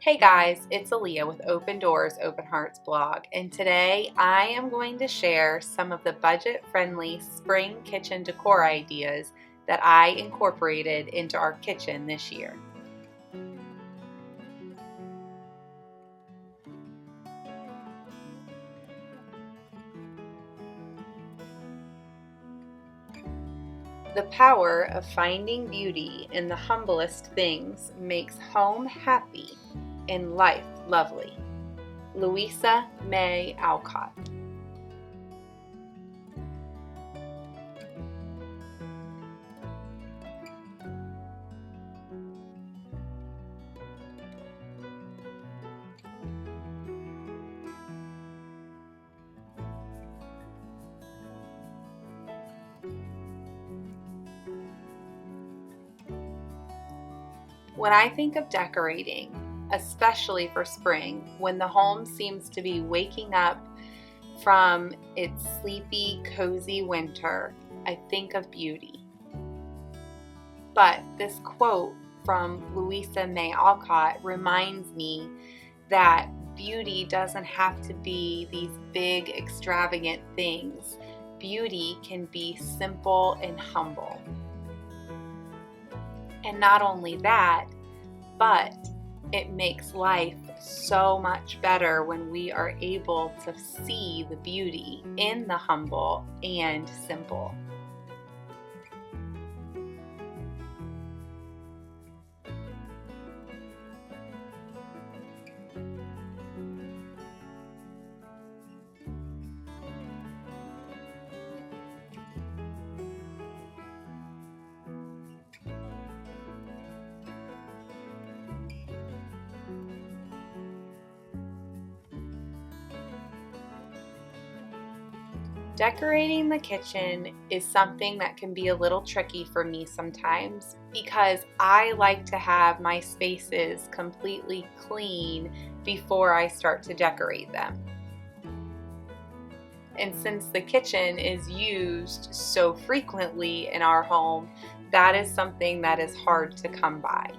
Hey guys, it's Aaliyah with Open Doors, Open Hearts blog, and today I am going to share some of the budget-friendly spring kitchen decor ideas that I incorporated into our kitchen this year. The power of finding beauty in the humblest things makes home happy and life lovely. Louisa May Alcott. When I think of decorating, especially for spring, when the home seems to be waking up from its sleepy, cozy winter, I think of beauty. But this quote from Louisa May Alcott reminds me that beauty doesn't have to be these big, extravagant things. Beauty can be simple and humble. And not only that, but it makes life so much better when we are able to see the beauty in the humble and simple. Decorating the kitchen is something that can be a little tricky for me sometimes because I like to have my spaces completely clean before I start to decorate them. And since the kitchen is used so frequently in our home, that is something that is hard to come by.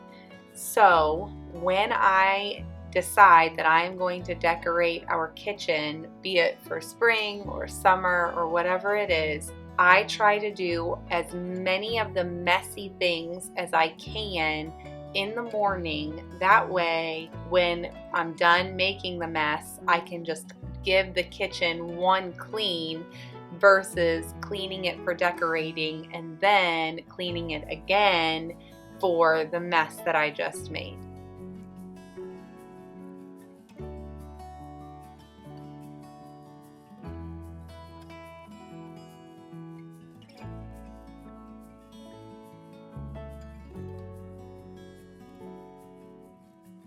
So when I decide that I am going to decorate our kitchen, be it for spring or summer or whatever it is, I try to do as many of the messy things as I can in the morning. That way, when I'm done making the mess, I can just give the kitchen one clean versus cleaning it for decorating and then cleaning it again for the mess that I just made.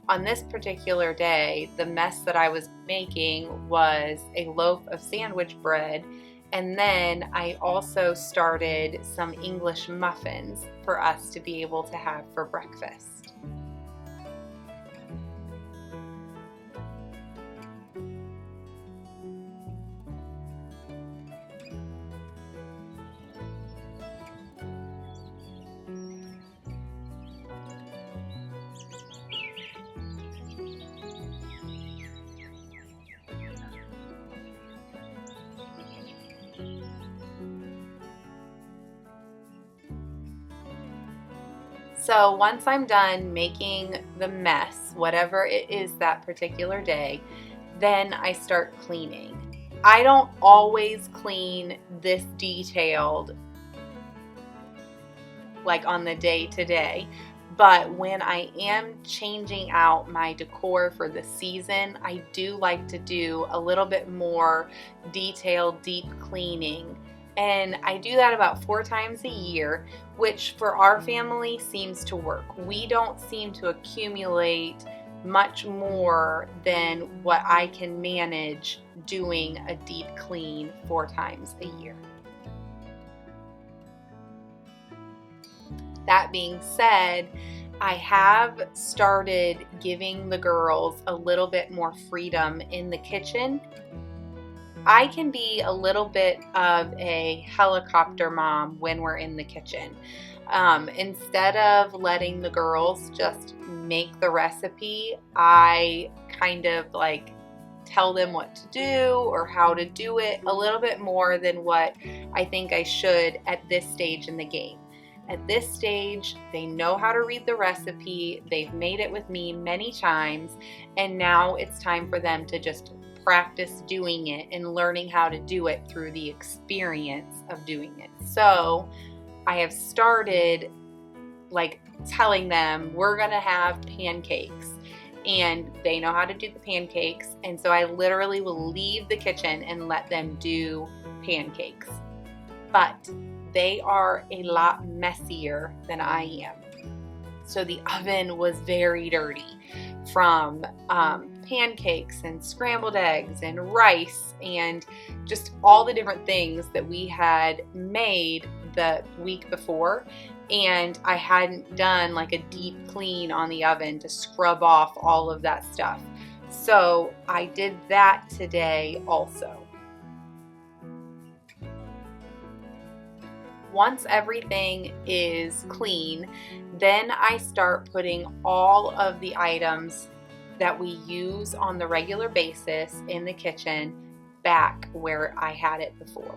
On this particular day, the mess that I was making was a loaf of sandwich bread, and then I also started some English muffins for us to be able to have for breakfast. So once I'm done making the mess, whatever it is that particular day, then I start cleaning. I don't always clean this detailed like on the day to day, but when I am changing out my decor for the season, I do like to do a little bit more detailed, deep cleaning. And I do that about 4 times a year, which for our family seems to work. We don't seem to accumulate much more than what I can manage doing a deep clean 4 times a year. That being said, I have started giving the girls a little bit more freedom in the kitchen. I can be a little bit of a helicopter mom when we're in the kitchen. Instead of letting the girls just make the recipe, I kind of like tell them what to do or how to do it a little bit more than what I think I should at this stage in the game. At this stage, they know how to read the recipe, they've made it with me many times, and now it's time for them to just practice doing it and learning how to do it through the experience of doing it. So I have started like telling them we're gonna have pancakes, and they know how to do the pancakes, and so I literally will leave the kitchen and let them do pancakes. But they are a lot messier than I am. So the oven was very dirty from pancakes and scrambled eggs and rice and just all the different things that we had made the week before, and I hadn't done like a deep clean on the oven to scrub off all of that stuff. So I did that today also. Once everything is clean, then I start putting all of the items that we use on the regular basis in the kitchen back where I had it before.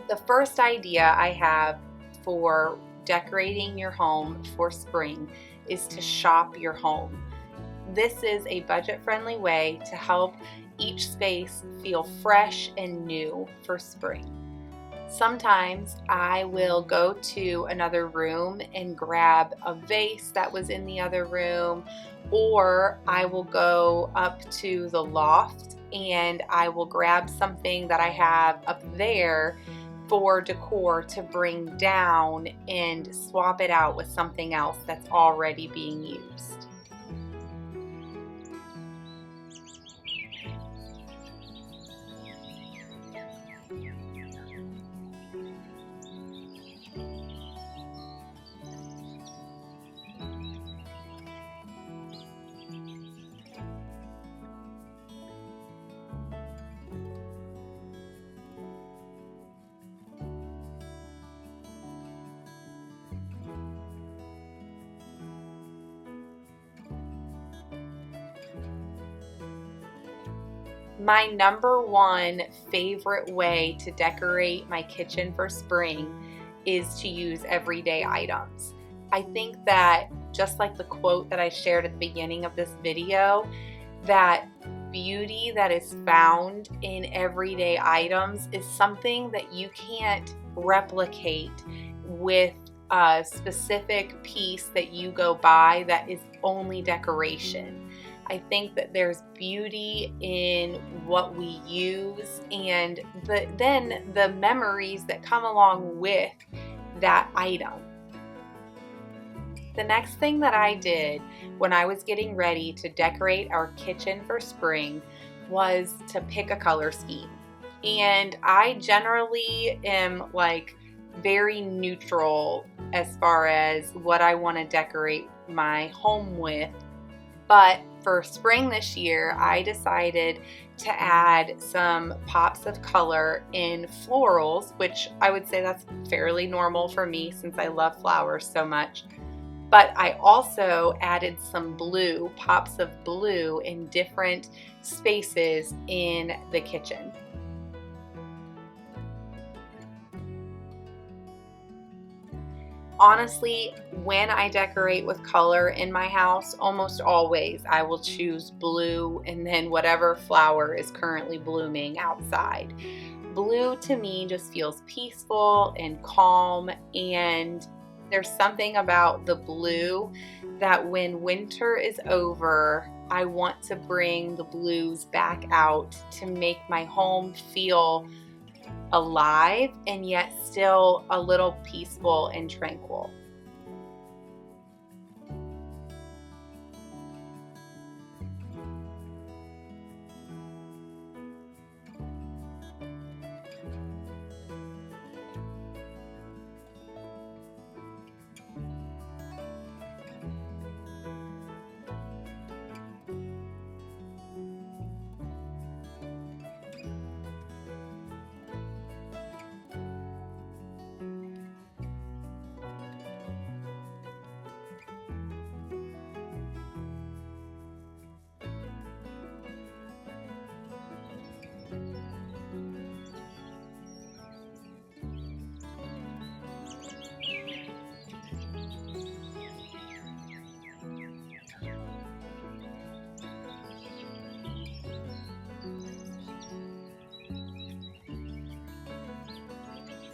The first idea I have for decorating your home for spring is to shop your home. This is a budget-friendly way to help each space feel fresh and new for spring. Sometimes I will go to another room and grab a vase that was in the other room, or I will go up to the loft and I will grab something that I have up there for decor to bring down and swap it out with something else that's already being used. My number one favorite way to decorate my kitchen for spring is to use everyday items. I think that just like the quote that I shared at the beginning of this video, that beauty that is found in everyday items is something that you can't replicate with a specific piece that you go buy that is only decoration. I think that there's beauty in what we use and then the memories that come along with that item. The next thing that I did when I was getting ready to decorate our kitchen for spring was to pick a color scheme. And I generally am like very neutral as far as what I want to decorate my home with. But for spring this year, I decided to add some pops of color in florals, which I would say that's fairly normal for me since I love flowers so much. But I also added some blue, pops of blue in different spaces in the kitchen. Honestly, when I decorate with color in my house, almost always I will choose blue and then whatever flower is currently blooming outside. Blue to me just feels peaceful and calm, and there's something about the blue that when winter is over, I want to bring the blues back out to make my home feel alive and yet still a little peaceful and tranquil.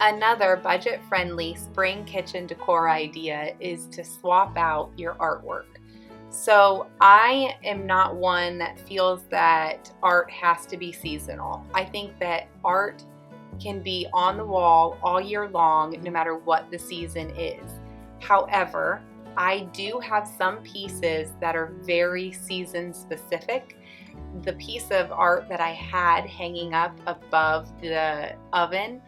Another budget-friendly spring kitchen decor idea is to swap out your artwork. So I am not one that feels that art has to be seasonal. I think that art can be on the wall all year long, no matter what the season is. However, I do have some pieces that are very season specific. The piece of art that I had hanging up above the oven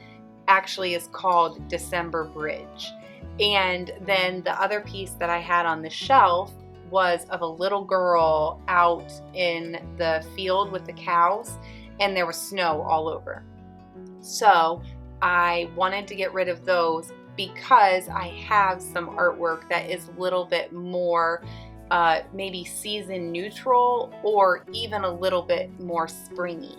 actually is called December Bridge. And then the other piece that I had on the shelf was of a little girl out in the field with the cows, and there was snow all over. So I wanted to get rid of those because I have some artwork that is a little bit more maybe season neutral or even a little bit more springy.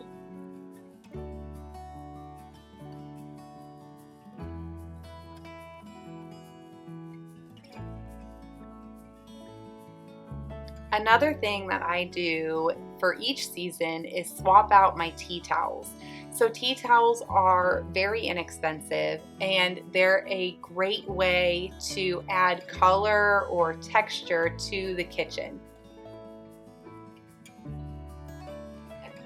Another thing that I do for each season is swap out my tea towels. So tea towels are very inexpensive and they're a great way to add color or texture to the kitchen.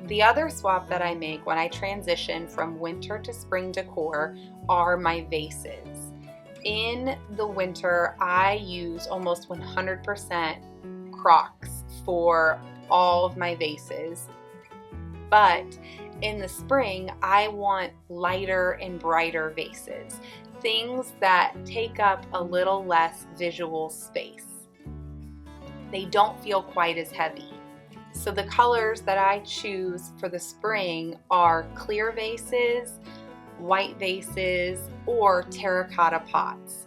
The other swap that I make when I transition from winter to spring decor are my vases. In the winter, I use almost 100% crocks for all of my vases, but in the spring I want lighter and brighter vases, things that take up a little less visual space. They don't feel quite as heavy. So the colors that I choose for the spring are clear vases, white vases, or terracotta pots.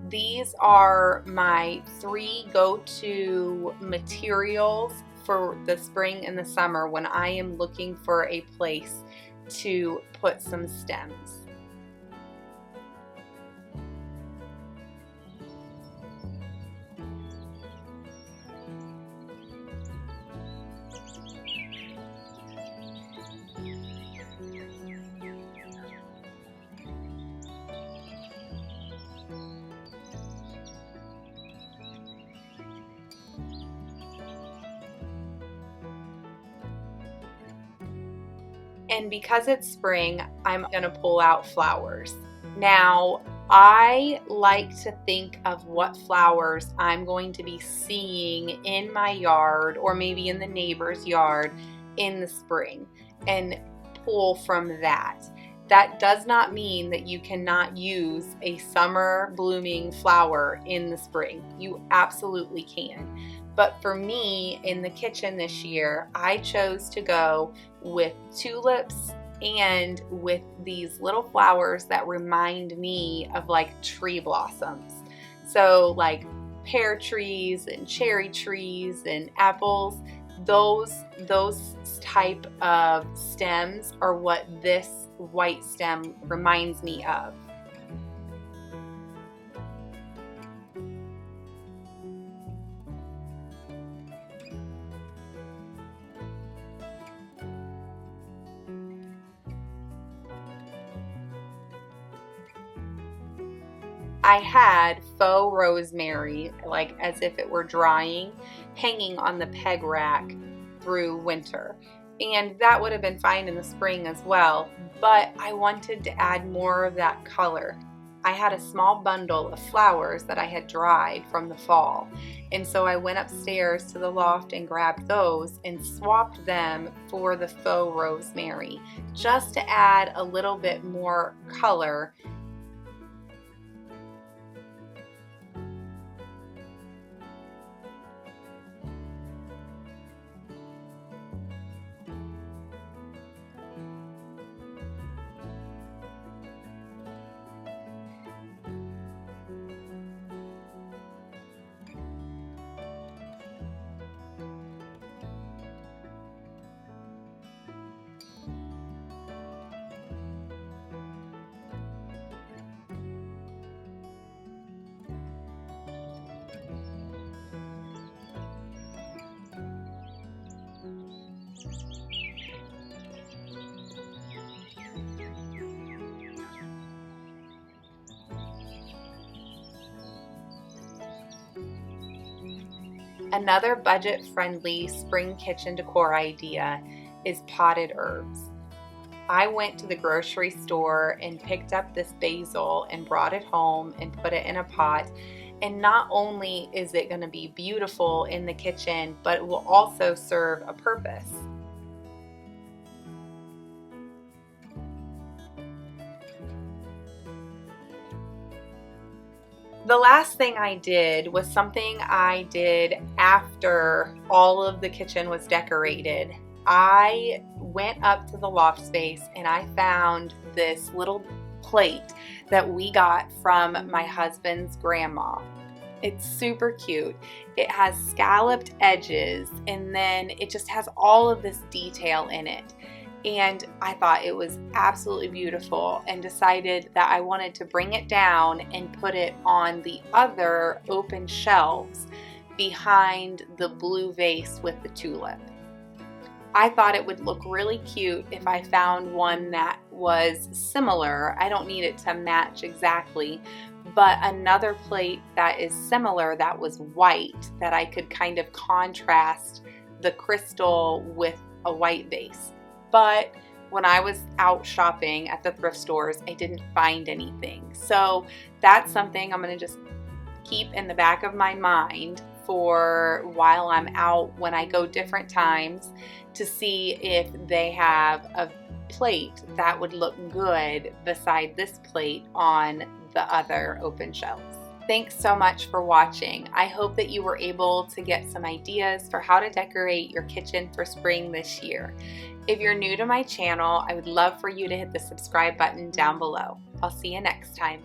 These are my 3 go-to materials for the spring and the summer when I am looking for a place to put some stems. And because it's spring, I'm gonna pull out flowers. Now, I like to think of what flowers I'm going to be seeing in my yard or maybe in the neighbor's yard in the spring and pull from that. That does not mean that you cannot use a summer blooming flower in the spring. You absolutely can. But for me, in the kitchen this year, I chose to go with tulips and with these little flowers that remind me of like tree blossoms. So like pear trees and cherry trees and apples, those type of stems are what this white stem reminds me of. I had faux rosemary, like as if it were drying, hanging on the peg rack through winter. And that would have been fine in the spring as well, but I wanted to add more of that color. I had a small bundle of flowers that I had dried from the fall, and so I went upstairs to the loft and grabbed those and swapped them for the faux rosemary, just to add a little bit more color. Another budget-friendly spring kitchen decor idea is potted herbs. I went to the grocery store and picked up this basil and brought it home and put it in a pot. And not only is it going to be beautiful in the kitchen, but it will also serve a purpose. The last thing I did was something I did after all of the kitchen was decorated. I went up to the loft space and I found this little plate that we got from my husband's grandma. It's super cute. It has scalloped edges and then it just has all of this detail in it. And I thought it was absolutely beautiful and decided that I wanted to bring it down and put it on the other open shelves behind the blue vase with the tulip. I thought it would look really cute if I found one that was similar. I don't need it to match exactly, but another plate that is similar that was white that I could kind of contrast the crystal with a white vase. But when I was out shopping at the thrift stores, I didn't find anything. So that's something I'm going to just keep in the back of my mind for while I'm out when I go different times to see if they have a plate that would look good beside this plate on the other open shelves. Thanks so much for watching. I hope that you were able to get some ideas for how to decorate your kitchen for spring this year. If you're new to my channel, I would love for you to hit the subscribe button down below. I'll see you next time.